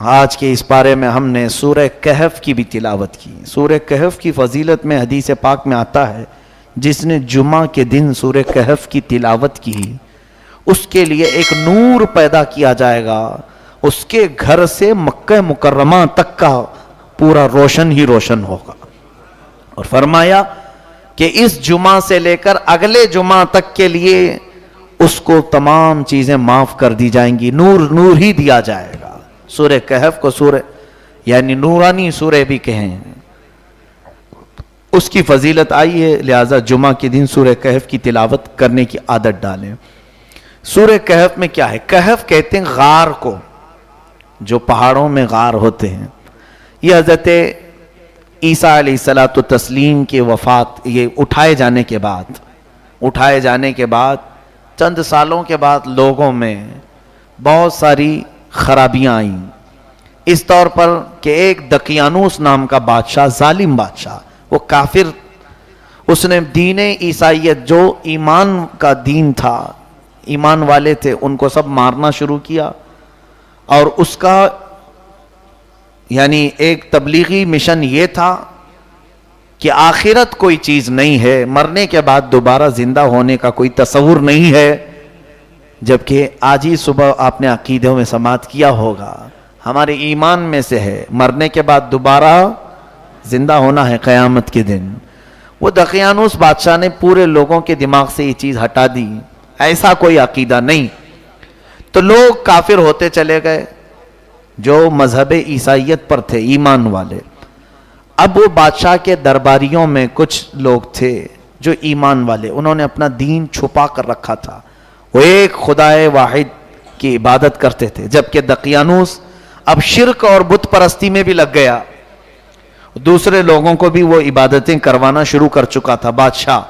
آج کے اس پارے میں ہم نے سورہ کہف کی بھی تلاوت کی. سورہ کہف کی فضیلت میں حدیث پاک میں آتا ہے جس نے جمعہ کے دن سورہ کہف کی تلاوت کی اس کے لیے ایک نور پیدا کیا جائے گا, اس کے گھر سے مکہ مکرمہ تک کا پورا روشن ہی روشن ہوگا. اور فرمایا کہ اس جمعہ سے لے کر اگلے جمعہ تک کے لیے اس کو تمام چیزیں معاف کر دی جائیں گی, نور نور ہی دیا جائے گا. سورہ کہف کو سورہ یعنی نورانی سورہ بھی کہیں, اس کی فضیلت آئی ہے, لہذا جمعہ کے دن سورہ کہف کی تلاوت کرنے کی عادت ڈالیں. سورہ کہف میں کیا ہے؟ کہف کہتے ہیں غار کو, جو پہاڑوں میں غار ہوتے ہیں. یہ حضرت عیسیٰ علیہ الصلوۃ والتسلیم کے وفات, یہ اٹھائے جانے کے بعد چند سالوں کے بعد لوگوں میں بہت ساری خرابیاں آئیں, اس طور پر کہ ایک دقیانوس نام کا بادشاہ, ظالم بادشاہ, وہ کافر, اس نے دین عیسائیت جو ایمان کا دین تھا, ایمان والے تھے, ان کو سب مارنا شروع کیا. اور اس کا یعنی ایک تبلیغی مشن یہ تھا کہ آخرت کوئی چیز نہیں ہے, مرنے کے بعد دوبارہ زندہ ہونے کا کوئی تصور نہیں ہے. جبکہ آج ہی صبح آپ نے عقیدوں میں سماعت کیا ہوگا, ہمارے ایمان میں سے ہے مرنے کے بعد دوبارہ زندہ ہونا ہے قیامت کے دن. وہ دقیانوس بادشاہ نے پورے لوگوں کے دماغ سے یہ چیز ہٹا دی, ایسا کوئی عقیدہ نہیں. تو لوگ کافر ہوتے چلے گئے جو مذہب عیسائیت پر تھے, ایمان والے. اب وہ بادشاہ کے درباریوں میں کچھ لوگ تھے جو ایمان والے, انہوں نے اپنا دین چھپا کر رکھا تھا, وہ ایک خدائے واحد کی عبادت کرتے تھے. جبکہ دقیانوس اب شرک اور بت پرستی میں بھی لگ گیا, دوسرے لوگوں کو بھی وہ عبادتیں کروانا شروع کر چکا تھا بادشاہ.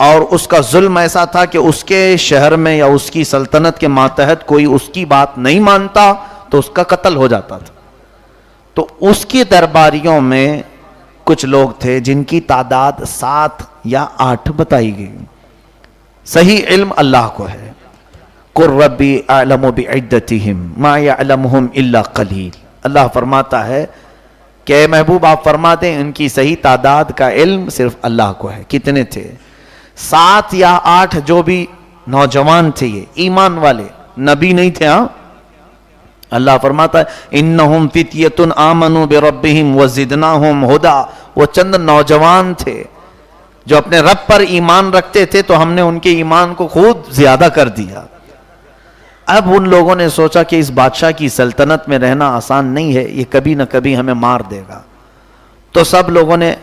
اور اس کا ظلم ایسا تھا کہ اس کے شہر میں یا اس کی سلطنت کے ماتحت کوئی اس کی بات نہیں مانتا تو اس کا قتل ہو جاتا تھا. تو اس کی درباریوں میں کچھ لوگ تھے جن کی تعداد 7 یا 8 بتائی گئی. صحیح علم اللہ کو ہے. قُلْ رَبِّي أَعْلَمُ بِعِدَّتِهِمْ مَا يَعْلَمُهُمْ إِلَّا قَلِيلٌ. اللہ فرماتا ہے کہ اے محبوب آپ فرما دیں ان کی صحیح تعداد کا علم صرف اللہ کو ہے. کتنے تھے؟ 7 یا 8 جو بھی نوجوان تھے, یہ ایمان والے, نبی نہیں تھے. ہاں, اللہ فرماتا ہے انہم فتیۃ آمنوا بربہم وزدناہم ھدی. وہ چند نوجوان تھے جو اپنے رب پر ایمان رکھتے تھے تو ہم نے ان کے ایمان کو خود زیادہ کر دیا. اب ان لوگوں نے سوچا کہ اس بادشاہ کی سلطنت میں رہنا آسان نہیں ہے, یہ کبھی نہ کبھی ہمیں مار دے گا. تو سب لوگوں نے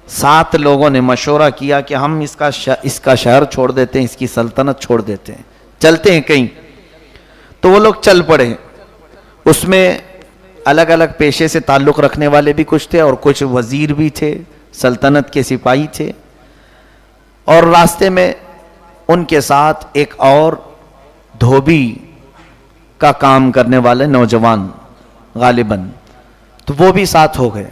7 لوگوں نے مشورہ کیا کہ ہم اس کا شہر چھوڑ دیتے ہیں, اس کی سلطنت چھوڑ دیتے ہیں, چلتے ہیں کہیں. تو وہ لوگ چل پڑے. اس میں الگ الگ پیشے سے تعلق رکھنے والے بھی کچھ تھے اور کچھ وزیر بھی تھے, سلطنت کے سپاہی تھے. اور راستے میں ان کے ساتھ ایک اور دھوبی کا کام کرنے والے نوجوان غالباً, تو وہ بھی ساتھ ہو گئے.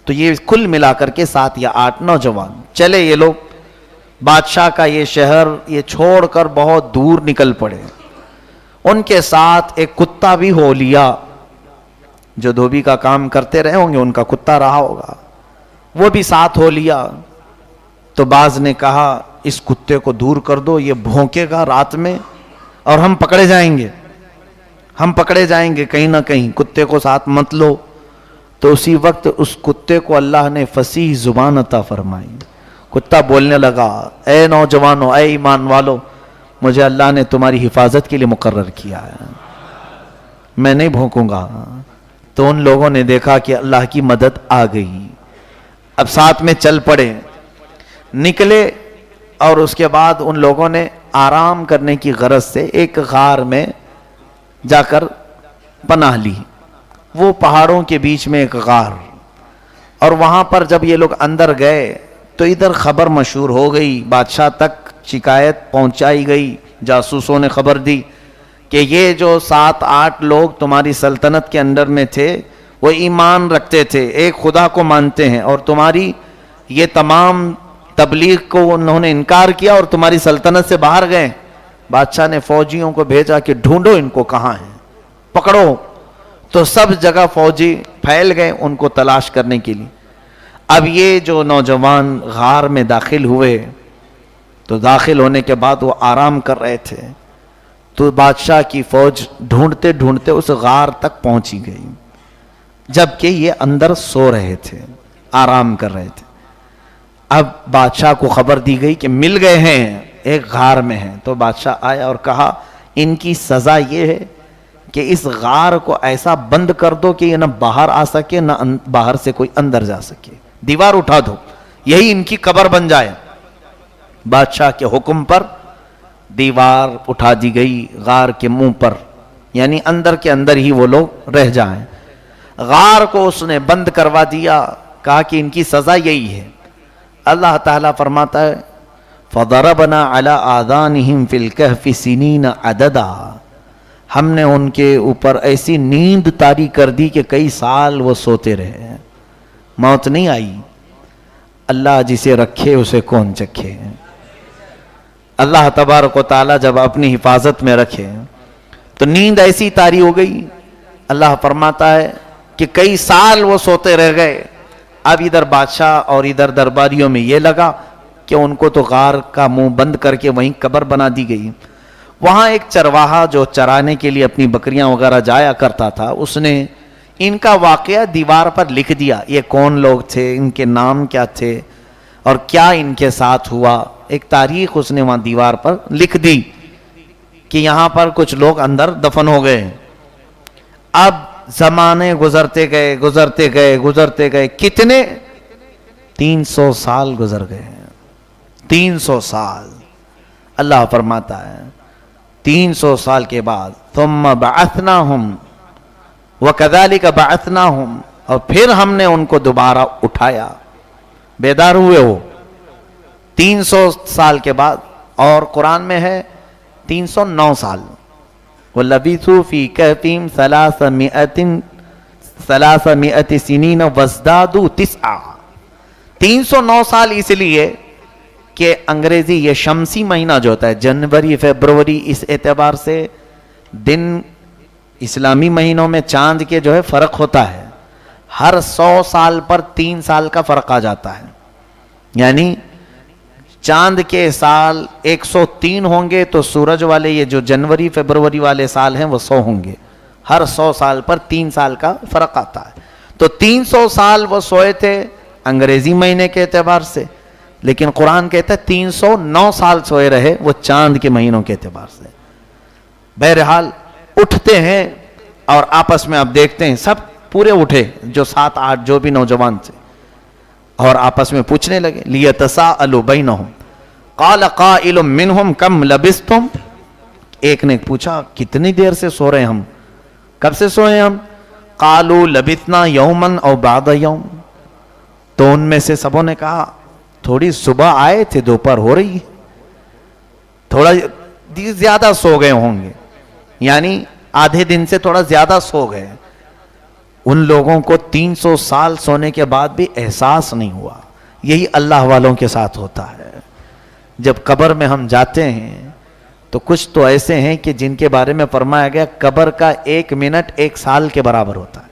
تو یہ کل ملا کر کے 7 یا 8 نوجوان چلے. یہ لوگ بادشاہ کا یہ شہر یہ چھوڑ کر بہت دور نکل پڑے. ان کے ساتھ ایک کتا بھی ہو لیا, جو دھوبی کا کام کرتے رہے ہوں گے ان کا کتا رہا ہوگا, وہ بھی ساتھ ہو لیا. تو بعض نے کہا اس کتے کو دور کر دو, یہ بھونکے گا رات میں اور ہم پکڑے جائیں گے کہیں نہ کہیں, کتے کو ساتھ مت لو. تو اسی وقت اس کتے کو اللہ نے فصیح زبان عطا فرمائی. کتا بولنے لگا, اے نوجوانوں, اے ایمان والو, مجھے اللہ نے تمہاری حفاظت کے لیے مقرر کیا ہے, میں نہیں بھونکوں گا. تو ان لوگوں نے دیکھا کہ اللہ کی مدد آ گئی. اب ساتھ میں چل پڑے, نکلے. اور اس کے بعد ان لوگوں نے آرام کرنے کی غرض سے ایک غار میں جا کر پناہ لی. وہ پہاڑوں کے بیچ میں ایک غار, اور وہاں پر جب یہ لوگ اندر گئے تو ادھر خبر مشہور ہو گئی, بادشاہ تک شکایت پہنچائی گئی. جاسوسوں نے خبر دی کہ یہ جو 7-8 لوگ تمہاری سلطنت کے اندر میں تھے وہ ایمان رکھتے تھے, ایک خدا کو مانتے ہیں, اور تمہاری یہ تمام تبلیغ کو انہوں نے انکار کیا اور تمہاری سلطنت سے باہر گئے. بادشاہ نے فوجیوں کو بھیجا کہ ڈھونڈو ان کو کہاں ہیں, پکڑو. تو سب جگہ فوجی پھیل گئے ان کو تلاش کرنے کے لیے. اب یہ جو نوجوان غار میں داخل ہوئے تو داخل ہونے کے بعد وہ آرام کر رہے تھے تو بادشاہ کی فوج ڈھونڈتے ڈھونڈتے اس غار تک پہنچی گئی جبکہ یہ اندر سو رہے تھے, آرام کر رہے تھے. اب بادشاہ کو خبر دی گئی کہ مل گئے ہیں, ایک غار میں ہیں. تو بادشاہ آیا اور کہا ان کی سزا یہ ہے کہ اس غار کو ایسا بند کر دو کہ یہ نہ باہر آ سکے نہ باہر سے کوئی اندر جا سکے, دیوار اٹھا دو, یہی ان کی قبر بن جائے. بادشاہ کے حکم پر دیوار اٹھا دی گئی غار کے منہ پر, یعنی اندر کے اندر ہی وہ لوگ رہ جائیں. غار کو اس نے بند کروا دیا, کہا کہ ان کی سزا یہی ہے. اللہ تعالیٰ فرماتا ہے فَضَرَبْنَا عَلَىٰ آذَانِهِمْ فِي الْكَهْفِ سِنِينَ عَدَدًا, ہم نے ان کے اوپر ایسی نیند طاری کر دی کہ کئی سال وہ سوتے رہے, موت نہیں آئی. اللہ جسے رکھے اسے کون چکھے. اللہ تبارک و تعالیٰ جب اپنی حفاظت میں رکھے تو نیند ایسی طاری ہو گئی. اللہ فرماتا ہے کہ کئی سال وہ سوتے رہ گئے. اب ادھر بادشاہ اور ادھر درباریوں میں یہ لگا کہ ان کو تو غار کا منہ بند کر کے وہیں قبر بنا دی گئی. وہاں ایک چرواہا جو چرانے کے لیے اپنی بکریاں وغیرہ جایا کرتا تھا, اس نے ان کا واقعہ دیوار پر لکھ دیا, یہ کون لوگ تھے, ان کے نام کیا تھے اور کیا ان کے ساتھ ہوا. ایک تاریخ اس نے وہاں دیوار پر لکھ دی کہ یہاں پر کچھ لوگ اندر دفن ہو گئے. اب زمانے گزرتے گئے گزرتے گئے گزرتے گئے, کتنے 300 سال گزر گئے. 300 سال. اللہ فرماتا ہے 300 سال کے بعد ثم بعثناہم وکذالک بعثناہم, اور پھر ہم نے ان کو دوبارہ اٹھایا. بیدار ہوئے ہو 300 سال کے بعد. اور قرآن میں ہے 309 سال. وَلَبِثُوا فِي كَهْفِهِمْ 300 سِنِينَ وَازْدَادُوا 9. 309 سال اس لیے کہ انگریزی یہ شمسی مہینہ جو ہوتا ہے جنوری فیبروری, اس اعتبار سے دن اسلامی مہینوں میں چاند کے جو ہے فرق ہوتا ہے. ہر 100 سال پر 3 سال کا فرق آ جاتا ہے. یعنی چاند کے سال 103 ہوں گے تو سورج والے یہ جو جنوری فیبروری والے سال ہیں وہ 100 ہوں گے. ہر 100 سال پر 3 سال کا فرق آتا ہے. تو 300 سال وہ سوئے تھے انگریزی مہینے کے اعتبار سے, لیکن قرآن کہتا ہے 309 سال سوئے رہے وہ چاند کے مہینوں کے اعتبار سے. بہرحال اٹھتے ہیں اور آپس میں آپ دیکھتے ہیں سب پورے اٹھے, جو 7-8 جو بھی نوجوان تھے, اور آپس میں پوچھنے لگے لِيَتَسَاءَلُوا بَيْنَهُمْ قَالَ قَائِلٌ مِّنْهُمْ كَمْ لَبِثْتُمْ. ایک نے پوچھا کتنی دیر سے سو رہے ہم, کب سے سوئے ہم. قَالُوا لَبِثْنَا يَوْمًا أَوْ بَعْضَ يَوْمٍ. تو ان میں سے سبوں نے کہا تھوڑی صبح آئے تھے, دوپہر ہو رہی ہے, تھوڑا زیادہ سو گئے ہوں گے, یعنی آدھے دن سے تھوڑا زیادہ سو گئے. ان لوگوں کو 300 سال سونے کے بعد بھی احساس نہیں ہوا. یہی اللہ والوں کے ساتھ ہوتا ہے. جب قبر میں ہم جاتے ہیں تو کچھ تو ایسے ہیں کہ جن کے بارے میں فرمایا گیا قبر کا 1 منٹ 1 سال کے برابر ہوتا ہے.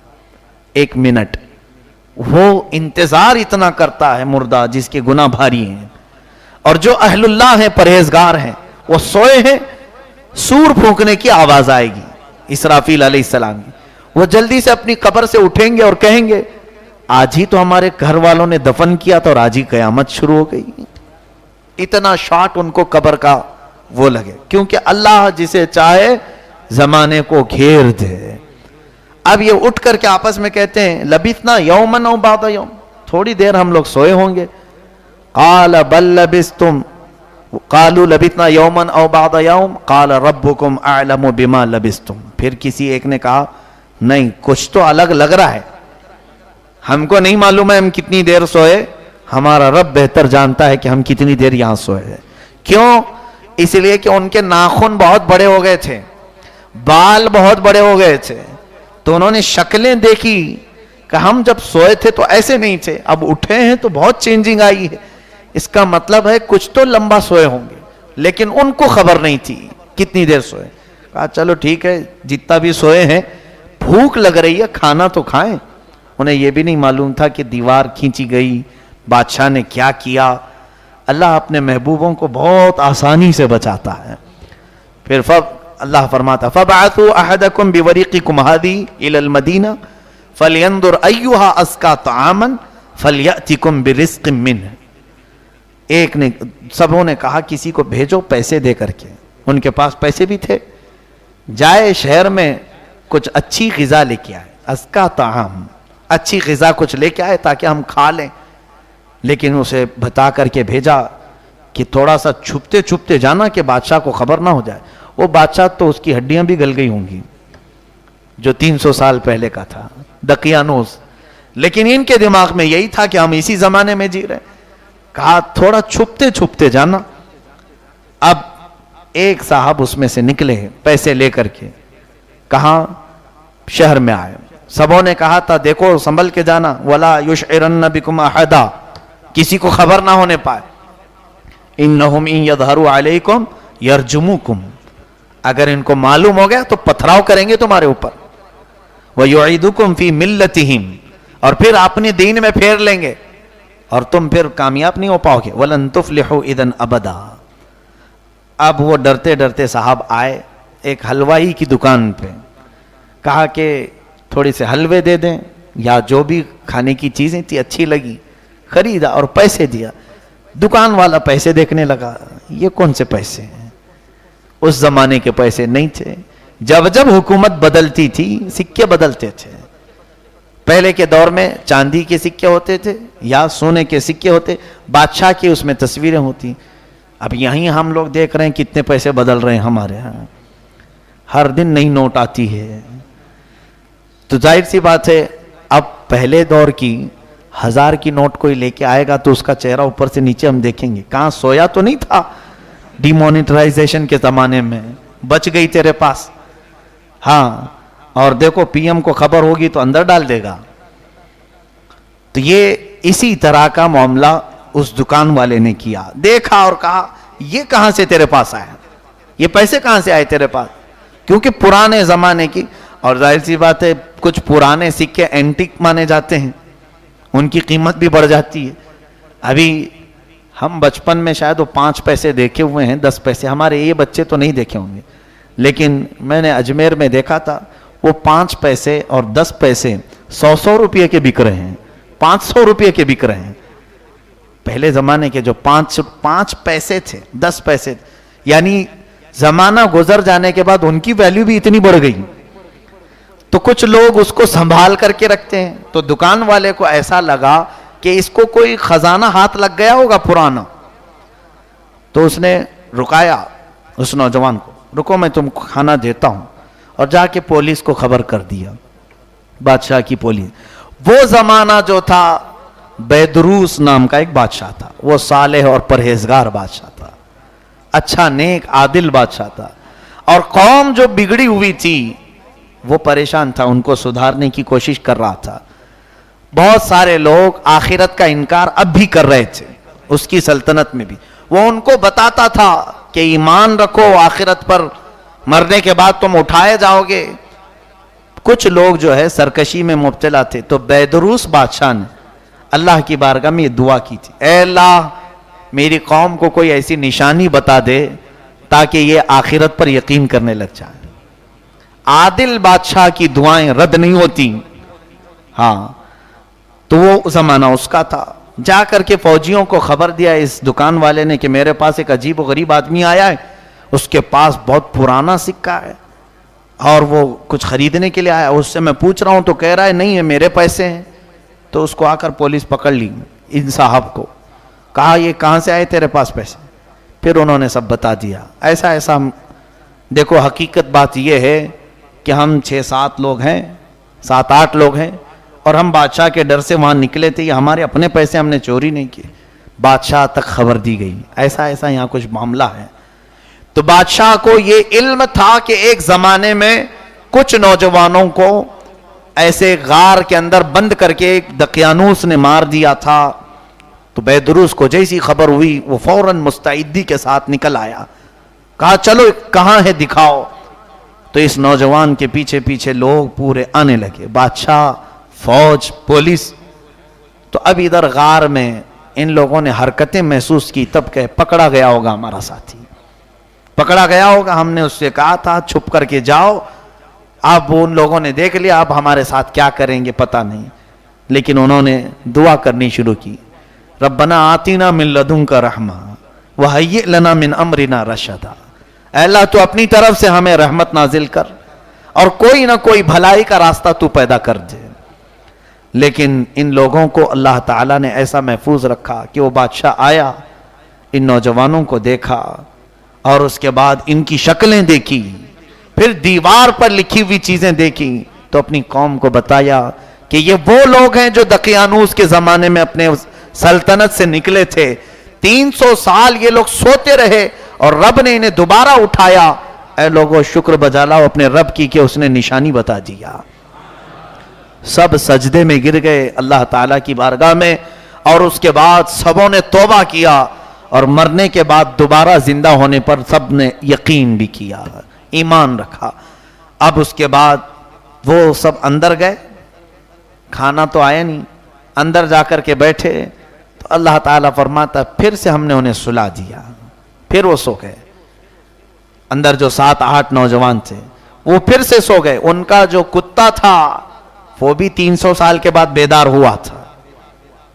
1 منٹ وہ انتظار اتنا کرتا ہے مردہ جس کے گناہ بھاری ہیں. اور جو اہل اللہ ہیں, پرہیزگار ہیں, وہ سوئے ہیں, سور پھونکنے کی آواز آئے گی اسرافیل علیہ السلام کی, وہ جلدی سے اپنی قبر سے اٹھیں گے اور کہیں گے آج ہی تو ہمارے گھر والوں نے دفن کیا تھا اور آج ہی قیامت شروع ہو گئی. اتنا شاٹ ان کو قبر کا وہ لگے, کیونکہ اللہ جسے چاہے زمانے کو گھیر دے. اب یہ اٹھ کر کے آپس میں کہتے ہیں لبثنا یومن او بعض یوم, تھوڑی دیر ہم لوگ سوئے ہوں گے. قال بل لبثتم قالوا لبثنا یومن او بعض یوم قال ربکم اعلم بما لبثتم. پھر کسی ایک نے کہا نہیں, کچھ تو الگ لگ رہا ہے, ہم کو نہیں معلوم ہے ہم کتنی دیر سوئے, ہمارا رب بہتر جانتا ہے کہ ہم کتنی دیر یہاں سوئے ہیں. کیوں؟ اس لیے کہ ان کے ناخن بہت بڑے ہو گئے تھے, بال بہت بڑے ہو گئے تھے, تو انہوں نے شکلیں دیکھی کہ ہم جب سوئے تھے تو ایسے نہیں تھے, اب اٹھے ہیں تو بہت چینجنگ آئی ہے. اس کا مطلب ہے کچھ تو لمبا سوئے ہوں گے, لیکن ان کو خبر نہیں تھی کتنی دیر سوئے. کہا چلو ٹھیک ہے, جتنا بھی سوئے ہیں بھوک لگ رہی ہے, کھانا تو کھائیں. انہیں یہ بھی نہیں معلوم تھا کہ دیوار کھینچی گئی, بادشاہ نے کیا کیا. اللہ اپنے محبوبوں کو بہت آسانی سے بچاتا ہے. پھر اللہ فرماتا فَبْعَثُوا أَحَدَكُمْ بِوَرِقِكُمْ هَذِهِ إِلَى الْمَدِينَةِ فَلْيَنْظُرْ أَيُّهَا أَزْكَىٰ طَعَامًا فَلْيَأْتِكُمْ بِرِزْقٍ مِّنْهُ. ایک نے, سبوں نے کہا کسی کو بھیجو پیسے دے کر کے. ان کے پاس پیسے بھی تھے, جائے شہر میں کچھ اچھی غذا لے کے آئے. ازکا طعام, اچھی غذا کچھ لے کے آئے تاکہ ہم کھا لیں. لیکن اسے بتا کر کے بھیجا کہ تھوڑا سا چھپتے چھپتے جانا کہ بادشاہ کو خبر نہ ہو جائے. وہ بادشاہ تو اس کی ہڈیاں بھی گل گئی ہوں گی جو 300 سال پہلے کا تھا, دقیانوس. لیکن ان کے دماغ میں یہی تھا کہ ہم اسی زمانے میں جی رہے. کہا تھوڑا چھپتے چھپتے جانا. اب ایک صاحب اس میں سے نکلے پیسے لے کر کے, کہاں, شہر میں آئے. سبوں نے کہا تھا دیکھو سنبھل کے جانا, وَلَا يُشْعِرَنَّ بِكُمْ أَحَدًا, کسی کو خبر نہ ہونے پائے. إِنَّهُمْ إِن يَظْهَرُوا عَلَيْكُمْ يَرْجُمُوكُمْ, اگر ان کو معلوم ہو گیا تو پتھراؤ کریں گے تمہارے اوپر. وَيُعِيدُكُمْ فِي مِلَّتِهِمْ, اور پھر اپنے دین میں پھیر لیں گے اور تم پھر کامیاب نہیں ہو پاؤ گے. وَلَن تُفْلِحُوا إِذًا أَبَدًا. اب وہ ڈرتے ڈرتے صاحب آئے ایک حلوائی کی دکان پہ, کہا کہ تھوڑے سے حلوے دے دیں, یا جو بھی کھانے کی چیزیں تھی اچھی لگی, خریدا اور پیسے دیا. دکان والا پیسے دیکھنے لگا, یہ کون سے پیسے ہیں, اس زمانے کے پیسے نہیں تھے. جب جب حکومت بدلتی تھی سکے بدلتے تھے. پہلے کے دور میں چاندی کے سکے ہوتے تھے یا سونے کے سکے ہوتے, بادشاہ کی اس میں تصویریں ہوتی. اب یہیں ہم لوگ دیکھ رہے ہیں کتنے پیسے بدل رہے ہیں ہمارے ہاں, ہر دن نئی نوٹ آتی ہے. تو ظاہر سی بات ہے اب پہلے دور کی 1000 کی نوٹ کوئی لے کے آئے گا تو اس کا چہرہ اوپر سے نیچے ہم دیکھیں گے, کہاں سویا تو نہیں تھا ڈی مونیٹرائزیشن کے زمانے میں, بچ گئی تیرے پاس. ہاں, اور دیکھو پی ایم کو خبر ہوگی تو اندر ڈال دے گا. تو یہ اسی طرح کا معاملہ اس دکان والے نے کیا. دیکھا اور کہا یہ کہاں سے تیرے پاس آیا, یہ پیسے کہاں سے آئے تیرے پاس, کیونکہ پرانے زمانے کی. اور ظاہر سی بات ہے کچھ پرانے سکے اینٹک مانے جاتے ہیں, ان کی قیمت بھی بڑھ جاتی ہے. ابھی ہم بچپن میں شاید وہ 5 پیسے دیکھے ہوئے ہیں, 10 پیسے, ہمارے یہ بچے تو نہیں دیکھے ہوں گے. لیکن میں نے اجمیر میں دیکھا تھا وہ 5 پیسے اور 10 پیسے 100 روپے کے بک رہے ہیں, 500 روپے کے بک رہے ہیں. پہلے زمانے کے جو 5 پیسے تھے, 10 پیسے, یعنی زمانہ گزر جانے کے بعد ان کی ویلیو بھی اتنی بڑھ گئی. تو کچھ لوگ اس کو سنبھال کر کے رکھتے ہیں. تو دکان والے کو ایسا لگا کہ اس کو کوئی خزانہ ہاتھ لگ گیا ہوگا پرانا, تو اس نے رکایا اس نوجوان کو, رکو میں تم کو کھانا دیتا ہوں, اور جا کے پولیس کو خبر کر دیا, بادشاہ کی پولیس. وہ زمانہ جو تھا بیدروس نام کا ایک بادشاہ تھا, وہ صالح اور پرہیزگار بادشاہ تھا, اچھا نیک عادل بادشاہ تھا. اور قوم جو بگڑی ہوئی تھی وہ پریشان تھا, ان کو سدھارنے کی کوشش کر رہا تھا. بہت سارے لوگ آخرت کا انکار اب بھی کر رہے تھے اس کی سلطنت میں بھی. وہ ان کو بتاتا تھا کہ ایمان رکھو, آخرت پر مرنے کے بعد تم اٹھائے جاؤ گے. کچھ لوگ جو ہے سرکشی میں مبتلا تھے. تو بیدروس بادشاہ نے اللہ کی بارگاہ میں یہ دعا کی تھی, اے اللہ میری قوم کو کوئی ایسی نشانی بتا دے تاکہ یہ آخرت پر یقین کرنے لگ جائیں. عادل بادشاہ کی دعائیں رد نہیں ہوتی. ہاں, تو وہ زمانہ اس کا تھا. جا کر کے فوجیوں کو خبر دیا اس دکان والے نے کہ میرے پاس ایک عجیب و غریب آدمی آیا ہے, اس کے پاس بہت پرانا سکہ ہے اور وہ کچھ خریدنے کے لیے آیا. اس سے میں پوچھ رہا ہوں تو کہہ رہا ہے نہیں ہے میرے پیسے ہیں. تو اس کو آ کر پولیس پکڑ لی, ان صاحب کو کہا یہ کہاں سے آئے تیرے پاس پیسے. پھر انہوں نے سب بتا دیا, ایسا ایسا. دیکھو حقیقت بات یہ ہے کہ ہم 6-7 لوگ ہیں, 7-8 لوگ ہیں, اور ہم بادشاہ کے ڈر سے وہاں نکلے تھے, یہ ہمارے اپنے پیسے, ہم نے چوری نہیں کی. بادشاہ تک خبر دی گئی ایسا ایسا یہاں کچھ معاملہ ہے. تو بادشاہ کو یہ علم تھا کہ ایک زمانے میں کچھ نوجوانوں کو ایسے غار کے اندر بند کر کے ایک دقیانوس نے مار دیا تھا. تو بیدروس کو جیسی خبر ہوئی وہ فوراً مستعدی کے ساتھ نکل آیا, کہا چلو کہاں ہے دکھاؤ. تو تو اس نوجوان کے پیچھے پیچھے لوگ پورے آنے لگے، بادشاہ، فوج، پولیس۔ تو اب ادھر غار میں ان لوگوں نے حرکتیں محسوس کی، تب کہ پکڑا گیا ہوگا ہمارا ساتھی، پکڑا گیا ہوگا، ہم نے اس سے کہا تھا چھپ کر کے جاؤ، اب ان لوگوں نے دیکھ لیا، اب ہمارے ساتھ کیا کریں گے پتہ نہیں۔ لیکن انہوں نے دعا کرنی شروع کی، ربنا آتینا من لدنک رحمہ وہیئ لنا من امرنا رشدا، اے اللہ تو اپنی طرف سے ہمیں رحمت نازل کر اور کوئی نہ کوئی بھلائی کا راستہ تو پیدا کر دے۔ لیکن ان لوگوں کو اللہ تعالیٰ نے ایسا محفوظ رکھا کہ وہ بادشاہ آیا، ان نوجوانوں کو دیکھا اور اس کے بعد ان کی شکلیں دیکھی، پھر دیوار پر لکھی ہوئی چیزیں دیکھی، تو اپنی قوم کو بتایا کہ یہ وہ لوگ ہیں جو دقیانوس کے زمانے میں اپنے سلطنت سے نکلے تھے، 300 سال یہ لوگ سوتے رہے اور رب نے انہیں دوبارہ اٹھایا۔ اے لوگوں شکر بجا لاؤ اپنے رب کی کہ اس نے نشانی بتا دیا۔ سب سجدے میں گر گئے اللہ تعالیٰ کی بارگاہ میں، اور اس کے بعد سبوں نے توبہ کیا، اور مرنے کے بعد دوبارہ زندہ ہونے پر سب نے یقین بھی کیا، ایمان رکھا۔ اب اس کے بعد وہ سب اندر گئے، کھانا تو آیا نہیں، اندر جا کر کے بیٹھے تو اللہ تعالیٰ فرماتا پھر سے ہم نے انہیں سلا دیا، پھر وہ سو گئے۔ اندر جو 7-8 نوجوان تھے وہ پھر سے سو گئے، ان کا جو کتا تھا وہ بھی 300 سال کے بعد بیدار ہوا تھا،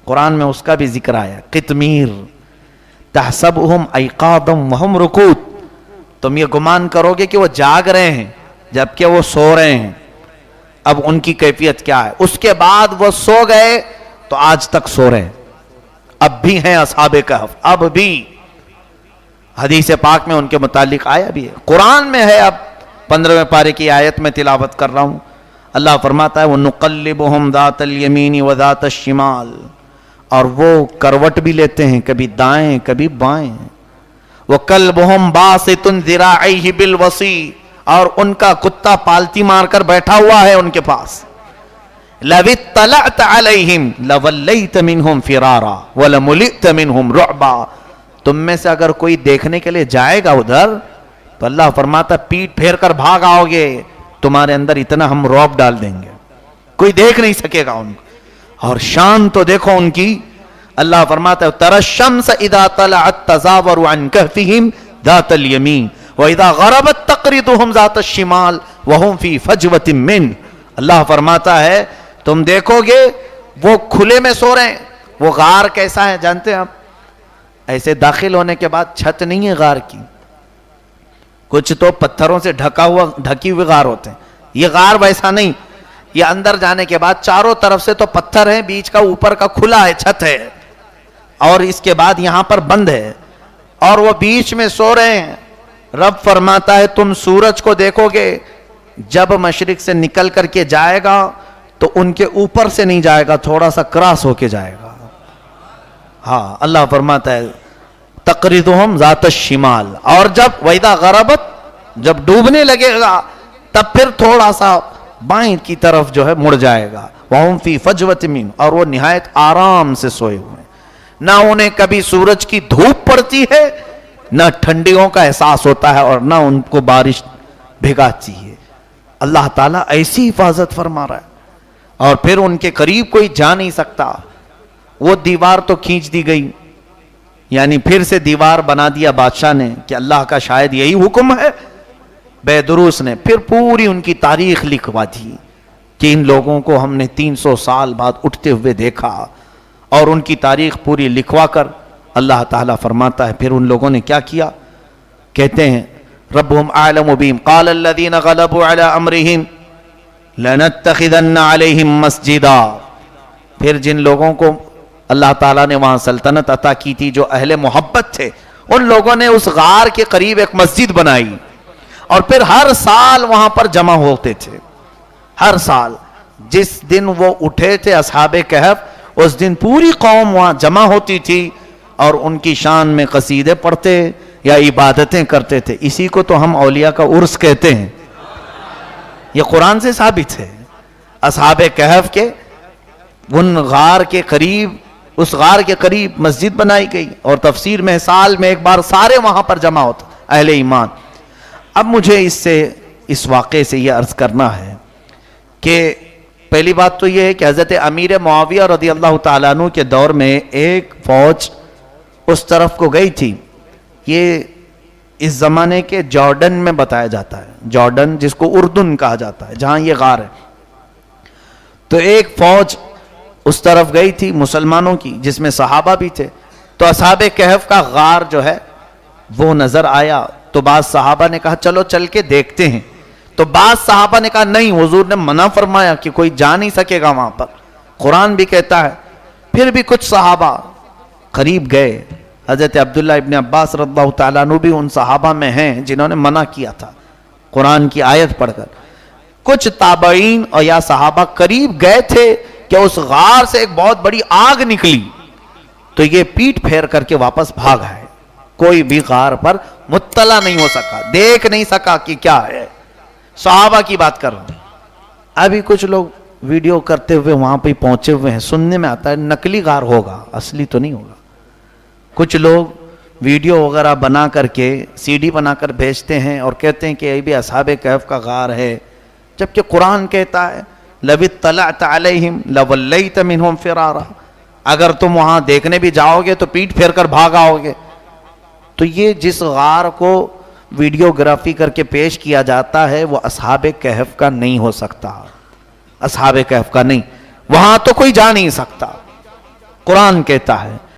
قرآن میں اس کا بھی ذکر آیا، قطمیر، تحسبهم ایقاظا وهم رقود، تم یہ گمان کرو گے کہ وہ جاگ رہے ہیں جبکہ وہ سو رہے ہیں۔ اب ان کی کیفیت کیا ہے؟ اس کے بعد وہ سو گئے تو آج تک سو رہے ہیں، اب بھی ہیں اصحاب کہف، اب بھی حدیث پاک میں ان کے متعلق آیا بھی ہے، قرآن میں ہے۔ اب 15ویں پارے کی آیت میں تلاوت کر رہا ہوں، اللہ فرماتا ہے وَنُقَلِّبُهُمْ ذَاتَ الْيَمِينِ وَذَاتَ الشِّمَالِ، اور وہ کروٹ بھی لیتے ہیں، کبھی دائیں کبھی بائیں۔ وَكَلْبُهُمْ بَاسِطٌ ذِرَاعَيْهِ بِالْوَصِيدِ، اور ان کا کتا پالتی مار کر بیٹھا ہوا ہے ان کے پاس۔ لَوِ اطَّلَعْتَ عَلَيْهِمْ لَوَلَّيْتَ مِنْهُمْ فِرَارًا وَلَمُلِئْتَ مِنْهُمْ رُعْبًا، تم میں سے اگر کوئی دیکھنے کے لیے جائے گا ادھر تو اللہ فرماتا پیٹ پھیر کر بھاگ آؤ گے، تمہارے اندر اتنا ہم رعب ڈال دیں گے، کوئی دیکھ نہیں سکے گا ان کو۔ اور شان تو دیکھو ان کی، اللہ فرماتا ہے تَرَى الشَّمْسَ إِذَا طَلَعَتْ تَزَاوَرُ عَنْ كَهْفِهِمْ ذَاتَ الْيَمِينِ وَإِذَا غَرَبَتْ تَقْرِضُهُمْ ذَاتَ الشِّمَالِ وَهُمْ فِي فَجْوَةٍ مِّنْهُ، اللہ فرماتا ہے تم دیکھو گے وہ کھلے میں سو رہے ہیں۔ وہ غار کیسا ہے جانتے ہیں آپ؟ ایسے داخل ہونے کے بعد چھت نہیں ہے غار کی، کچھ تو پتھروں سے ڈھکی ہوئے غار ہوتے ہیں، یہ غار ویسا نہیں، یہ اندر جانے کے بعد چاروں طرف سے تو پتھر ہے، بیچ کا اوپر کا کھلا ہے، چھت ہے، اور اس کے بعد یہاں پر بند ہے، اور وہ بیچ میں سو رہے ہیں۔ رب فرماتا ہے تم سورج کو دیکھو گے جب مشرق سے نکل کر کے جائے گا تو ان کے اوپر سے نہیں جائے گا، تھوڑا سا کراس ہو کے جائے گا۔ ہاں اللہ فرماتا ہے تقریضہم ذات الشمال، اور جب وَإِذَا غَرَبَتْ، جب ڈوبنے لگے گا تب پھر تھوڑا سا بائیں کی طرف جو ہے مڑ جائے گا۔ وَهُمْ فِي فَجْوَةٍ مِّنْ، اور وہ نہایت آرام سے سوئے ہوئے، نہ انہیں کبھی سورج کی دھوپ پڑتی ہے، نہ ٹھنڈیوں کا احساس ہوتا ہے، اور نہ ان کو بارش بھگاتی ہے۔ اللہ تعالیٰ ایسی حفاظت فرما رہا ہے، اور پھر ان کے قریب کوئی جا نہیں سکتا۔ وہ دیوار تو کھینچ دی گئی، یعنی پھر سے دیوار بنا دیا بادشاہ نے کہ اللہ کا شاید یہی حکم ہے، بیدروس نے پھر پوری ان کی تاریخ لکھوا دی کہ ان لوگوں کو ہم نے 300 سال بعد اٹھتے ہوئے دیکھا، اور ان کی تاریخ پوری لکھوا کر اللہ تعالیٰ فرماتا ہے پھر ان لوگوں نے کیا کیا؟ کہتے ہیں ربهم اعلم بهم قال الذين غلبوا على امرهم لنتخذن عليهم مسجدا، پھر جن لوگوں کو اللہ تعالیٰ نے وہاں سلطنت عطا کی تھی، جو اہل محبت تھے، ان لوگوں نے اس غار کے قریب ایک مسجد بنائی، اور پھر ہر سال وہاں پر جمع ہوتے تھے۔ ہر سال جس دن وہ اٹھے تھے اصحاب کہف، اس دن پوری قوم وہاں جمع ہوتی تھی، اور ان کی شان میں قصیدے پڑھتے یا عبادتیں کرتے تھے۔ اسی کو تو ہم اولیاء کا عرس کہتے ہیں، یہ قرآن سے ثابت ہے۔ اصحاب کہف کے ان غار کے قریب، اس غار کے قریب مسجد بنائی گئی، اور تفسیر میں سال میں ایک بار سارے وہاں پر جمع ہوتے اہل ایمان۔ اب مجھے اس سے اس واقعے سے یہ عرض کرنا ہے کہ پہلی بات تو یہ ہے کہ حضرت امیر معاویہ رضی اللہ تعالیٰ عنہ کے دور میں ایک فوج اس طرف کو گئی تھی. یہ اس زمانے کے جارڈن میں بتایا جاتا ہے, جارڈن جس کو اردن کہا جاتا ہے, جہاں یہ غار ہے. تو ایک فوج اس طرف گئی تھی مسلمانوں کی, جس میں صحابہ بھی تھے. تو اصحاب کہف کا غار جو ہے وہ نظر آیا. تو بعض صحابہ نے کہا چلو چل کے دیکھتے ہیں. تو بعض صحابہ نے کہا نہیں, حضور نے منع فرمایا کہ کوئی جا نہیں سکے گا وہاں پر, قرآن بھی کہتا ہے. پھر بھی کچھ صحابہ قریب گئے. حضرت عبداللہ ابن عباس رضی اللہ تعالیٰ عنہ بھی ان صحابہ میں ہیں جنہوں نے منع کیا تھا قرآن کی آیت پڑھ کر. کچھ تابعین اور یا صحابہ قریب گئے تھے کہ اس غار سے ایک بہت بڑی آگ نکلی. تو یہ پیٹ پھیر کر کے واپس بھاگ آئے. کوئی بھی غار پر مطلع نہیں ہو سکا, دیکھ نہیں سکا کہ کیا ہے. صحابہ کی بات کر رہا ہوں. ابھی کچھ لوگ ویڈیو کرتے ہوئے وہاں پہ پہنچے ہوئے ہیں, سننے میں آتا ہے نقلی غار ہوگا, اصلی تو نہیں ہوگا. کچھ لوگ ویڈیو وغیرہ بنا کر کے سی ڈی بنا کر بھیجتے ہیں اور کہتے ہیں کہ یہ بھی اصحاب کہف کا غار ہے, جبکہ قرآن کہتا ہے لَوِ اطَّلَعْتَ عَلَيْهِمْ لَوَلَّيْتَ مِنْهُمْ فِرَارًا, اگر تم وہاں دیکھنے بھی جاؤ گے تو پیٹ پھیر کر بھاگ آؤ گے. تو یہ جس غار کو ویڈیوگرافی کر کے پیش کیا جاتا ہے وہ اصحاب کہف کا نہیں ہو سکتا, اصحاب کہف کا نہیں. وہاں تو کوئی جا نہیں سکتا, قرآن کہتا ہے